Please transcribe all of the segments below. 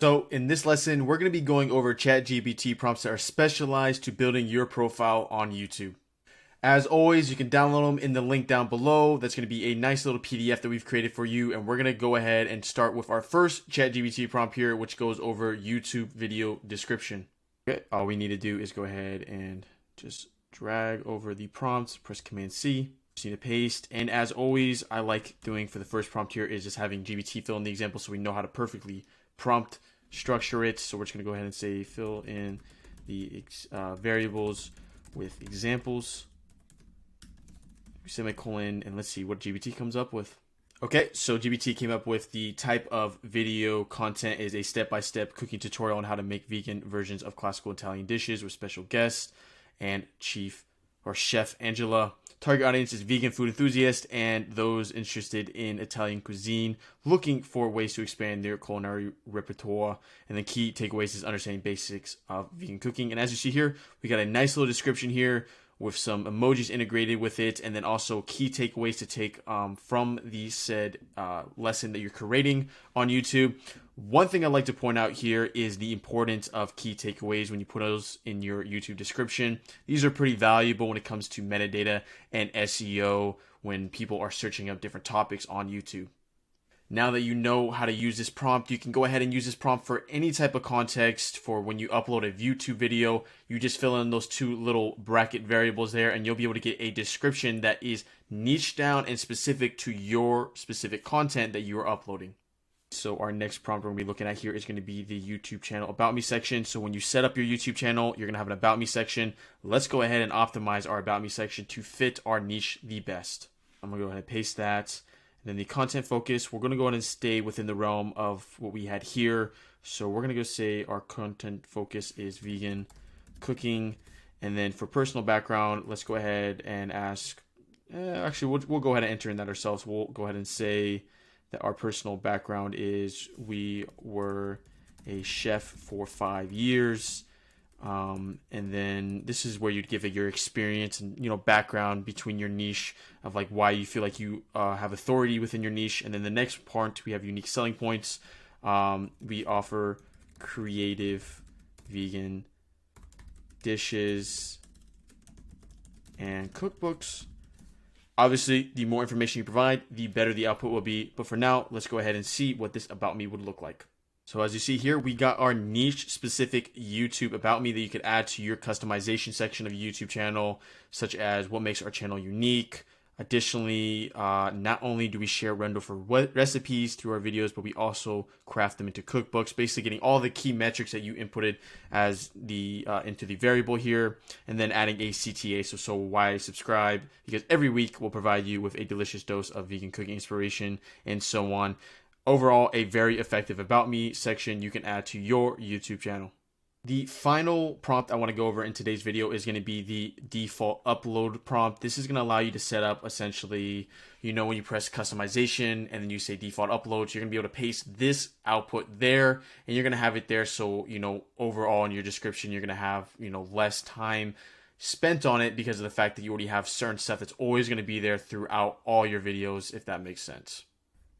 So in this lesson, we're going to be going over ChatGPT prompts that are specialized to building your profile on YouTube. As always, you can download them in the link down below. That's going to be a nice little PDF that we've created for you. And we're going to go ahead and start with our first ChatGPT prompt here, which goes over YouTube video description. Okay, all we need to do is go ahead and just drag over the prompts, press Command C. Just need to paste. And as always, I like doing for the first prompt here is just having GPT fill in the example so we know how to perfectly prompt structure it. So we're just going to go ahead and say fill in the variables with examples, semicolon, and let's see what GPT comes up with. Okay, so GPT came up with the type of video content is a step-by-step cooking tutorial on how to make vegan versions of classical Italian dishes with special guests and Chef Angela. Target audience is vegan food enthusiasts and those interested in Italian cuisine, looking for ways to expand their culinary repertoire. And the key takeaways is understanding basics of vegan cooking. And as you see here, we got a nice little description here with some emojis integrated with it, and then also key takeaways to take from the said lesson that you're creating on YouTube. One thing I'd like to point out here is the importance of key takeaways when you put those in your YouTube description. These are pretty valuable when it comes to metadata and SEO when people are searching up different topics on YouTube. Now that you know how to use this prompt, you can go ahead and use this prompt for any type of context. For when you upload a YouTube video, you just fill in those two little bracket variables there and you'll be able to get a description that is niche down and specific to your specific content that you are uploading. So our next prompt we're going to be looking at here is going to be the YouTube channel About Me section. So when you set up your YouTube channel, you're going to have an About Me section. Let's go ahead and optimize our About Me section to fit our niche the best. I'm going to go ahead and paste that. And then the content focus, we're going to go ahead and stay within the realm of what we had here. So we're going to go say our content focus is vegan cooking. And then for personal background, let's go ahead and ask, actually, we'll go ahead and enter in that ourselves. We'll go ahead and say that our personal background is we were a chef for 5 years. And then this is where you'd give it your experience and, background between your niche of like why you feel like you have authority within your niche. And then the next part, we have unique selling points. We offer creative vegan dishes and cookbooks. Obviously, the more information you provide, the better the output will be. But for now, let's go ahead and see what this About Me would look like. So as you see here, we got our niche specific YouTube About Me that you could add to your customization section of your YouTube channel, such as what makes our channel unique. Additionally, not only do we share render for recipes through our videos, but we also craft them into cookbooks, basically getting all the key metrics that you inputted as the into the variable here, and then adding a CTA, so why subscribe, because every week we'll provide you with a delicious dose of vegan cooking inspiration and so on. Overall, a very effective About Me section you can add to your YouTube channel. The final prompt I want to go over in today's video is going to be the default upload prompt. This is going to allow you to set up essentially, when you press customization and then you say default uploads, you're going to be able to paste this output there and you're going to have it there. So, overall in your description, you're going to have, less time spent on it because of the fact that you already have certain stuff that's always going to be there throughout all your videos, if that makes sense.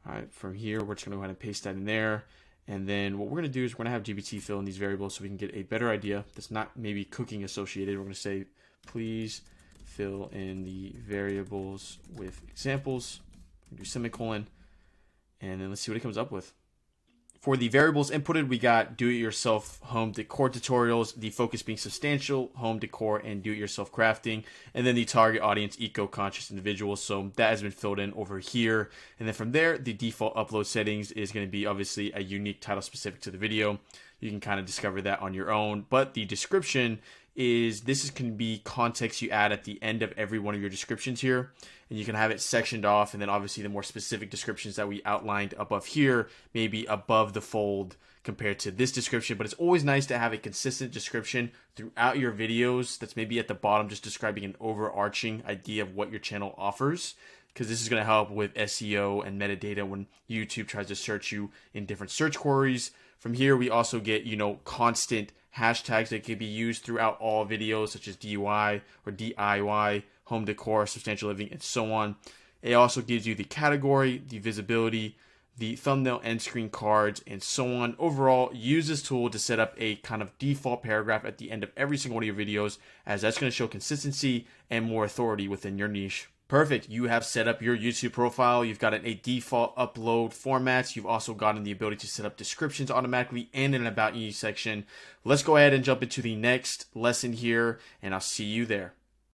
All right, from here, we're just going to go ahead and paste that in there. And then what we're going to do is we're going to have GPT fill in these variables so we can get a better idea that's not maybe cooking associated. We're going to say, please fill in the variables with examples. Do semicolon. And then let's see what it comes up with. For the variables inputted, we got do-it-yourself home decor tutorials, the focus being substantial, home decor, and do-it-yourself crafting, and then the target audience, eco-conscious individuals. So that has been filled in over here. And then from there, the default upload settings is going to be obviously a unique title specific to the video. You can kind of discover that on your own. But the description can be context you add at the end of every one of your descriptions here, and you can have it sectioned off, and then obviously the more specific descriptions that we outlined above here maybe above the fold compared to this description. But it's always nice to have a consistent description throughout your videos that's maybe at the bottom just describing an overarching idea of what your channel offers, because this is going to help with SEO and metadata when YouTube tries to search you in different search queries. From here, we also get, constant hashtags that can be used throughout all videos, such as DIY or DIY, home decor, substantial living, and so on. It also gives you the category, the visibility, the thumbnail end screen cards, and so on. Overall, use this tool to set up a kind of default paragraph at the end of every single one of your videos, as that's going to show consistency and more authority within your niche. Perfect. You have set up your YouTube profile. You've gotten a default upload formats. You've also gotten the ability to set up descriptions automatically and an About You section. Let's go ahead and jump into the next lesson here, and I'll see you there.